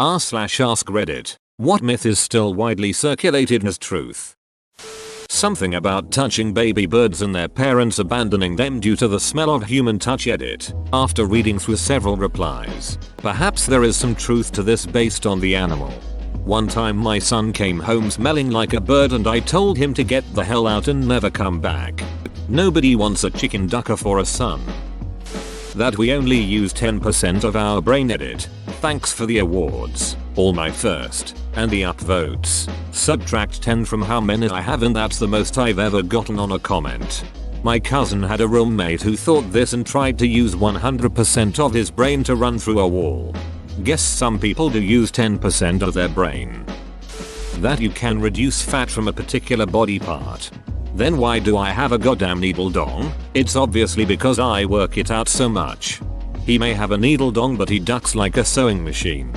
r/ask Reddit. What myth is still widely circulated as truth? Something about touching baby birds and their parents abandoning them due to the smell of human touch. Edit. After reading through several replies, perhaps there is some truth to this based on the animal. One time my son came home smelling like a bird and I told him to get the hell out and never come back. Nobody wants a chicken ducker for a son. That we only use 10% of our brain. Edit. Thanks for the awards. All my first. And the upvotes. Subtract 10 from how many I have and that's the most I've ever gotten on a comment. My cousin had a roommate who thought this and tried to use 100% of his brain to run through a wall. Guess some people do use 10% of their brain. That you can reduce fat from a particular body part. Then why do I have a goddamn needle dong? It's obviously because I work it out so much. He may have a needle dong but he ducks like a sewing machine.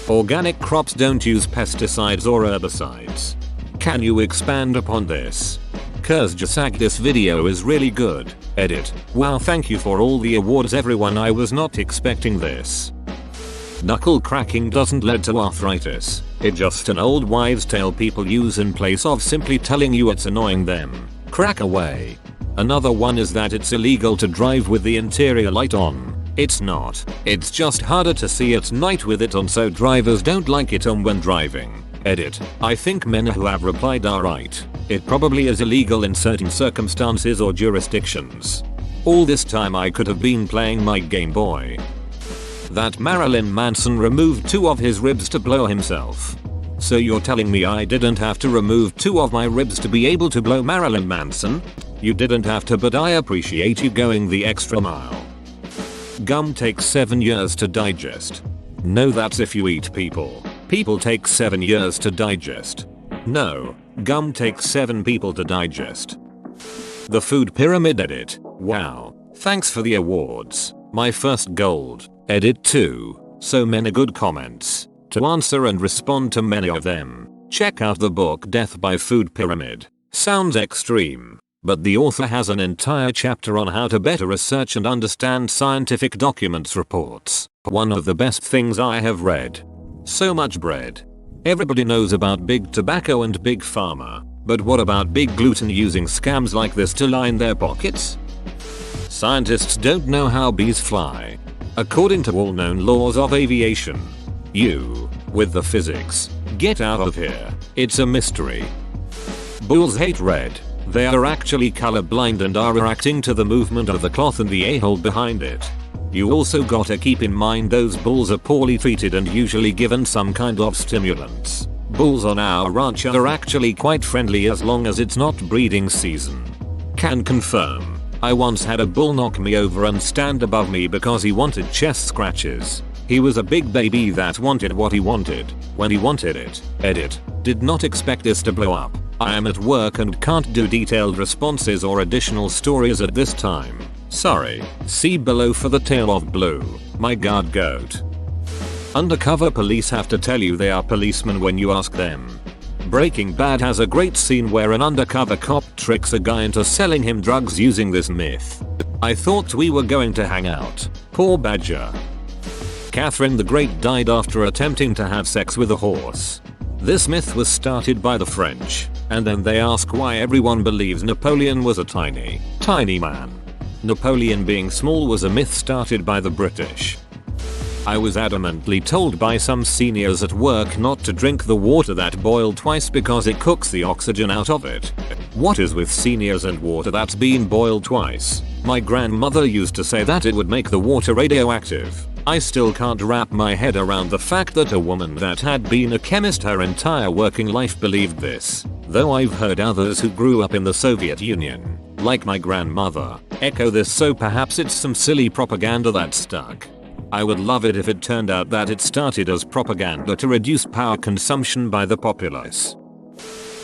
Organic crops don't use pesticides or herbicides. Can you expand upon this? Kurzgesagt, this video is really good. Edit. Wow, thank you for all the awards everyone, I was not expecting this. Knuckle cracking doesn't lead to arthritis. It's just an old wives' tale people use in place of simply telling you it's annoying them. Crack away. Another one is that it's illegal to drive with the interior light on. It's not. It's just harder to see at night with it on, so drivers don't like it on when driving. Edit. I think men who have replied are right. It probably is illegal in certain circumstances or jurisdictions. All this time I could have been playing my Game Boy. That Marilyn Manson removed 2 of his ribs to blow himself. So you're telling me I didn't have to remove 2 of my ribs to be able to blow Marilyn Manson? You didn't have to, but I appreciate you going the extra mile. Gum takes 7 years to digest. No, that's if you eat people. People take 7 years to digest. No, gum takes 7 people to digest. The food pyramid. Edit. Wow, thanks for the awards. My first gold. Edit 2. So many good comments. To answer and respond to many of them, check out the book Death by Food Pyramid. Sounds extreme, but the author has an entire chapter on how to better research and understand scientific documents reports. One of the best things I have read. So much bread. Everybody knows about big tobacco and big pharma, but what about big gluten using scams like this to line their pockets? Scientists don't know how bees fly. According to all known laws of aviation. You, with the physics, get out of here. It's a mystery. Bulls hate red. They are actually colorblind and are reacting to the movement of the cloth and the a-hole behind it. You also gotta keep in mind those bulls are poorly treated and usually given some kind of stimulants. Bulls on our ranch are actually quite friendly as long as it's not breeding season. Can confirm. I once had a bull knock me over and stand above me because he wanted chest scratches. He was a big baby that wanted what he wanted, when he wanted it. Edit. Did not expect this to blow up. I am at work and can't do detailed responses or additional stories at this time. Sorry. See below for the tale of Blue. My god, goat. Undercover police have to tell you they are policemen when you ask them. Breaking Bad has a great scene where an undercover cop tricks a guy into selling him drugs using this myth. I thought we were going to hang out. Poor Badger. Catherine the Great died after attempting to have sex with a horse. This myth was started by the French, and then they ask why everyone believes Napoleon was a tiny man. Napoleon being small was a myth started by the British. I was adamantly told by some seniors at work not to drink the water that boiled twice because it cooks the oxygen out of it. What is with seniors and water that's been boiled twice? My grandmother used to say that it would make the water radioactive. I still can't wrap my head around the fact that a woman that had been a chemist her entire working life believed this, though I've heard others who grew up in the Soviet Union, like my grandmother, echo this, so perhaps it's some silly propaganda that stuck. I would love it if it turned out that it started as propaganda to reduce power consumption by the populace.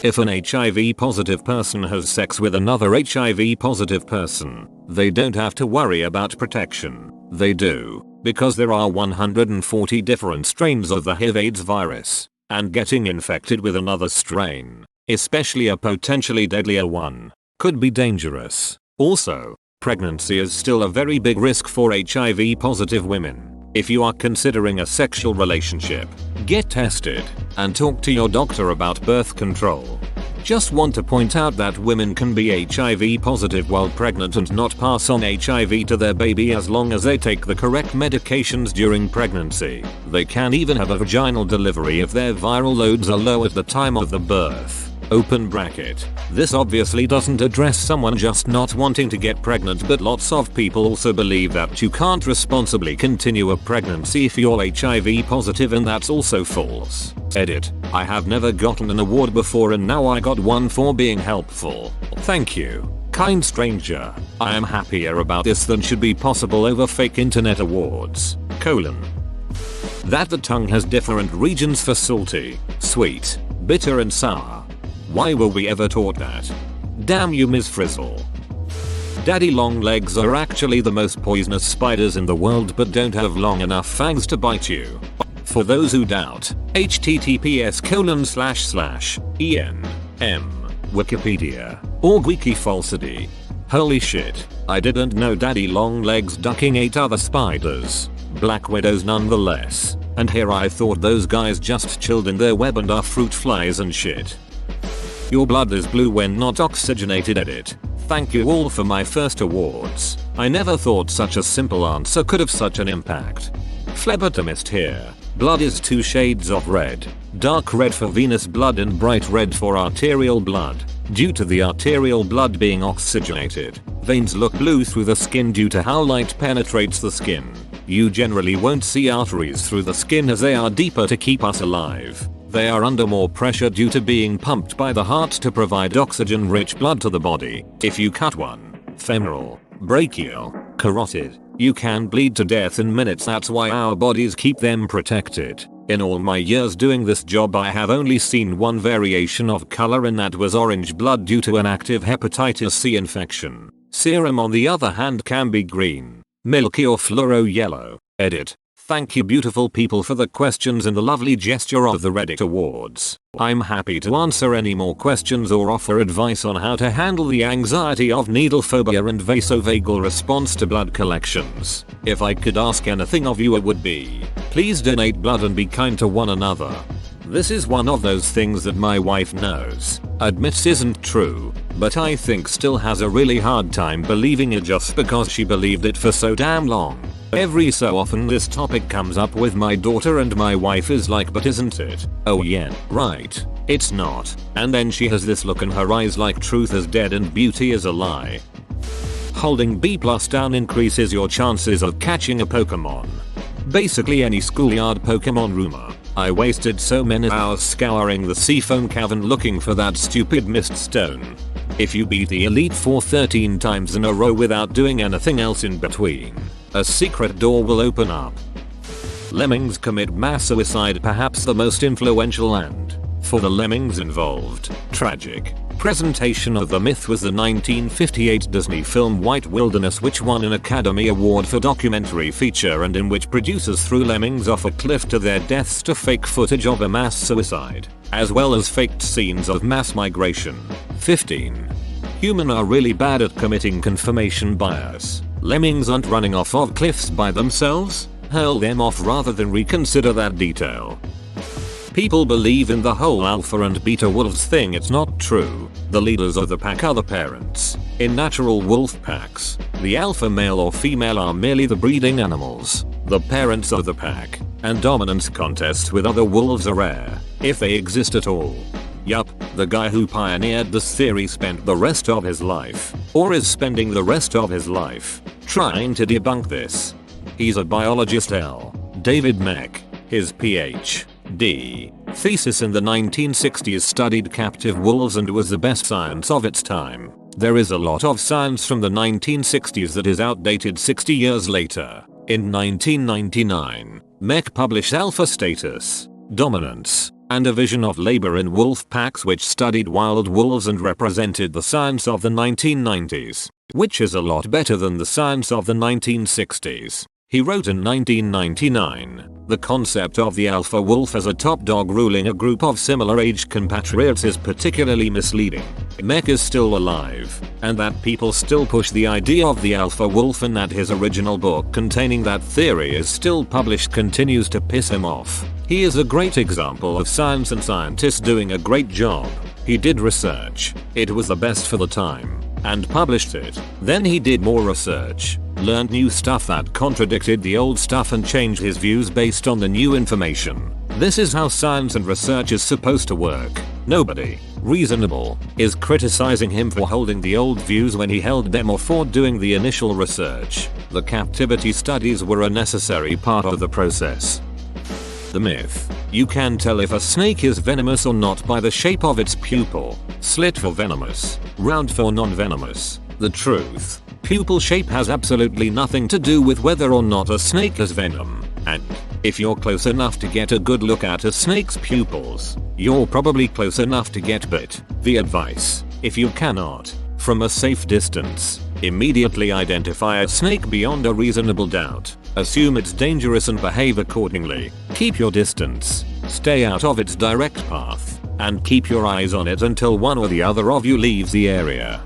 If an HIV positive person has sex with another HIV positive person, they don't have to worry about protection. They do, because there are 140 different strains of the HIV/AIDS virus, and getting infected with another strain, especially a potentially deadlier one, could be dangerous. Also, pregnancy is still a very big risk for HIV positive women. If you are considering a sexual relationship, get tested and talk to your doctor about birth control. Just want to point out that women can be HIV positive while pregnant and not pass on HIV to their baby as long as they take the correct medications during pregnancy. They can even have a vaginal delivery if their viral loads are low at the time of the birth. Open bracket. This obviously doesn't address someone just not wanting to get pregnant, but lots of people also believe that you can't responsibly continue a pregnancy if you're HIV positive, and that's also false. Edit. I have never gotten an award before and now I got one for being helpful. Thank you, kind stranger. I am happier about this than should be possible over fake internet awards. : That the tongue has different regions for salty, sweet, bitter and sour. Why were we ever taught that? Damn you, Ms. Frizzle. Daddy long legs are actually the most poisonous spiders in the world but don't have long enough fangs to bite you. For those who doubt, https://en.m Wikipedia .org falsity. Holy shit, I didn't know daddy long legs ducking ate other spiders. Black widows nonetheless. And here I thought those guys just chilled in their web and are fruit flies and shit. Your blood is blue when not oxygenated. Edit. Thank you all for my first awards. I never thought such a simple answer could have such an impact. Phlebotomist here. Blood is 2 shades of red. Dark red for venous blood and bright red for arterial blood. Due to the arterial blood being oxygenated, veins look blue through the skin due to how light penetrates the skin. You generally won't see arteries through the skin as they are deeper to keep us alive. They are under more pressure due to being pumped by the heart to provide oxygen-rich blood to the body. If you cut one, femoral, brachial, carotid, you can bleed to death in minutes. That's why our bodies keep them protected. In all my years doing this job, I have only seen one variation of color, and that was orange blood due to an active hepatitis C infection. Serum on the other hand can be green, milky or fluoro yellow. Edit. Thank you beautiful people for the questions and the lovely gesture of the Reddit awards. I'm happy to answer any more questions or offer advice on how to handle the anxiety of needle phobia and vasovagal response to blood collections. If I could ask anything of you, it would be, please donate blood and be kind to one another. This is one of those things that my wife knows, admits isn't true, but I think still has a really hard time believing it just because she believed it for so damn long. Every so often this topic comes up with my daughter and my wife is like, but isn't it? Oh yeah, right. It's not. And then she has this look in her eyes like truth is dead and beauty is a lie. Holding B+ down increases your chances of catching a Pokémon. Basically any schoolyard Pokémon rumor. I wasted so many hours scouring the Seafoam Cavern looking for that stupid mist stone. If you beat the Elite Four 13 times in a row without doing anything else in between, a secret door will open up. Lemmings commit mass suicide, perhaps the most influential and, for the lemmings involved, tragic presentation of the myth was the 1958 Disney film White Wilderness, which won an Academy Award for documentary feature and in which producers threw lemmings off a cliff to their deaths to fake footage of a mass suicide, as well as faked scenes of mass migration. 15. Humans are really bad at committing confirmation bias. Lemmings aren't running off of cliffs by themselves. Hurl them off rather than reconsider that detail. People believe in the whole alpha and beta wolves thing. It's not true. The leaders of the pack are the parents. In natural wolf packs, the alpha male or female are merely the breeding animals, the parents of the pack, and dominance contests with other wolves are rare, if they exist at all. Yup, the guy who pioneered this theory spent the rest of his life, or is spending the rest of his life, trying to debunk this. He's a biologist. L. David Mech. His Ph.D. thesis in the 1960s studied captive wolves and was the best science of its time. There is a lot of science from the 1960s that is outdated 60 years later. In 1999, Mech published Alpha Status, Dominance, and a Vision of Labor in Wolf Packs, which studied wild wolves and represented the science of the 1990s, which is a lot better than the science of the 1960s. He wrote in 1999, "The concept of the alpha wolf as a top dog ruling a group of similar-aged compatriots is particularly misleading. Mech is still alive, and that people still push the idea of the alpha wolf and that his original book containing that theory is still published continues to piss him off. He is a great example of science and scientists doing a great job. He did research, it was the best for the time, and published it. Then he did more research, learned new stuff that contradicted the old stuff and changed his views based on the new information. This is how science and research is supposed to work. Nobody reasonable is criticizing him for holding the old views when he held them or for doing the initial research. The captivity studies were a necessary part of the process." The myth. You can tell if a snake is venomous or not by the shape of its pupil. Slit for venomous, round for non-venomous. The truth. Pupil shape has absolutely nothing to do with whether or not a snake has venom. And if you're close enough to get a good look at a snake's pupils, you're probably close enough to get bit. The advice. If you cannot, from a safe distance, immediately identify a snake beyond a reasonable doubt. Assume it's dangerous and behave accordingly. Keep your distance. Stay out of its direct path. And keep your eyes on it until one or the other of you leaves the area.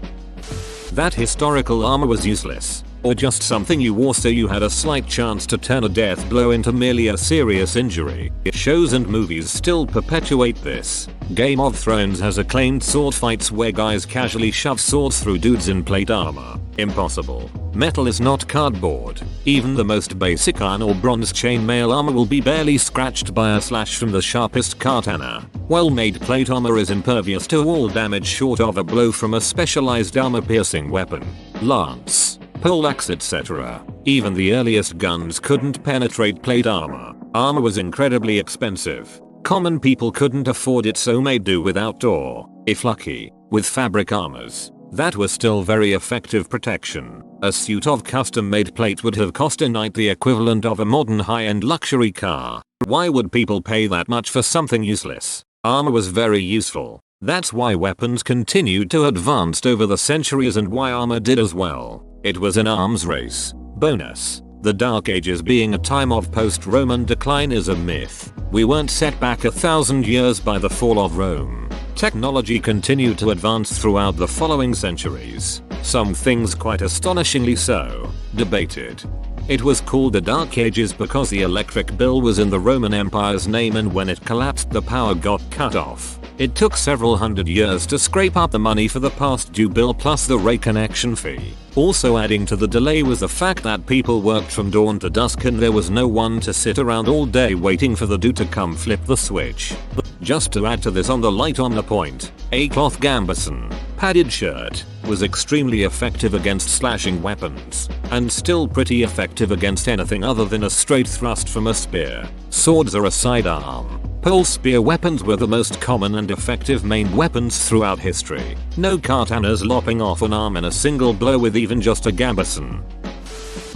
That historical armor was useless, or just something you wore so you had a slight chance to turn a death blow into merely a serious injury. Shows and movies still perpetuate this. Game of Thrones has acclaimed sword fights where guys casually shove swords through dudes in plate armor. Impossible. Metal is not cardboard. Even the most basic iron or bronze chainmail armor will be barely scratched by a slash from the sharpest katana. Well-made plate armor is impervious to all damage short of a blow from a specialized armor-piercing weapon. Lance, poleaxe, etc. Even the earliest guns couldn't penetrate plate armor. Armor was incredibly expensive. Common people couldn't afford it, so made do with outdoor, if lucky, with fabric armors. That was still very effective protection. A suit of custom-made plate would have cost a knight the equivalent of a modern high-end luxury car. Why would people pay that much for something useless? Armor was very useful. That's why weapons continued to advance over the centuries and why armor did as well. It was an arms race. Bonus. The Dark Ages being a time of post-Roman decline is a myth. We weren't set back 1,000 years by the fall of Rome. Technology continued to advance throughout the following centuries. Some things quite astonishingly so. Debated. It was called the Dark Ages because the electric bill was in the Roman Empire's name, and when it collapsed the power got cut off. It took several hundred years to scrape up the money for the past due bill plus the reconnection fee. Also adding to the delay was the fact that people worked from dawn to dusk and there was no one to sit around all day waiting for the dude to come flip the switch. Just to add to this on the point, a cloth gambeson, padded shirt, was extremely effective against slashing weapons, and still pretty effective against anything other than a straight thrust from a spear. Swords are a sidearm. Pole spear weapons were the most common and effective main weapons throughout history. No katanas lopping off an arm in a single blow with even just a gambeson.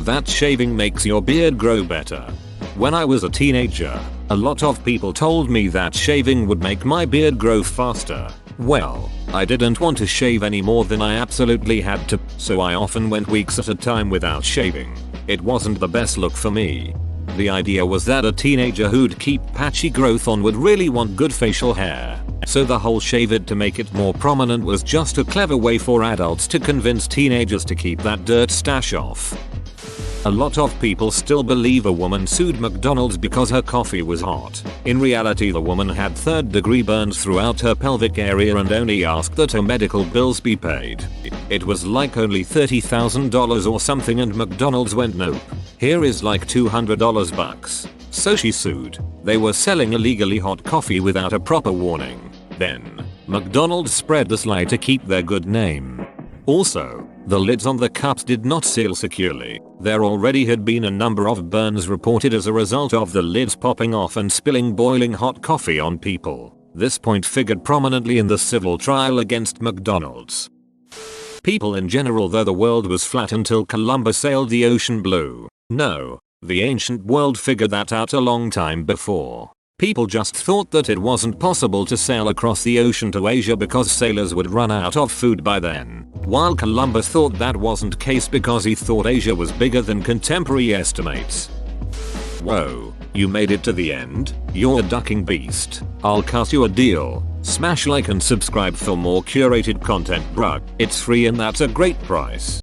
That shaving makes your beard grow better. When I was a teenager, a lot of people told me that shaving would make my beard grow faster. Well, I didn't want to shave any more than I absolutely had to, so I often went weeks at a time without shaving. It wasn't the best look for me. The idea was that a teenager who'd keep patchy growth on would really want good facial hair. So the whole shave it to make it more prominent was just a clever way for adults to convince teenagers to keep that dirt stash off. A lot of people still believe a woman sued McDonald's because her coffee was hot. In reality, the woman had third-degree burns throughout her pelvic area and only asked that her medical bills be paid. It was like only $30,000 or something, and McDonald's went nope. Here is like $200 bucks. So she sued. They were selling illegally hot coffee without a proper warning. Then, McDonald's spread this lie to keep their good name. Also, the lids on the cups did not seal securely. There already had been a number of burns reported as a result of the lids popping off and spilling boiling hot coffee on people. This point figured prominently in the civil trial against McDonald's. People in general, though the world was flat until Columbus sailed the ocean blue. No, the ancient world figured that out a long time before. People just thought that it wasn't possible to sail across the ocean to Asia because sailors would run out of food by then, while Columbus thought that wasn't case because he thought Asia was bigger than contemporary estimates. Whoa, you made it to the end? You're a ducking beast. I'll cut you a deal. Smash like and subscribe for more curated content, bruh. It's free and that's a great price.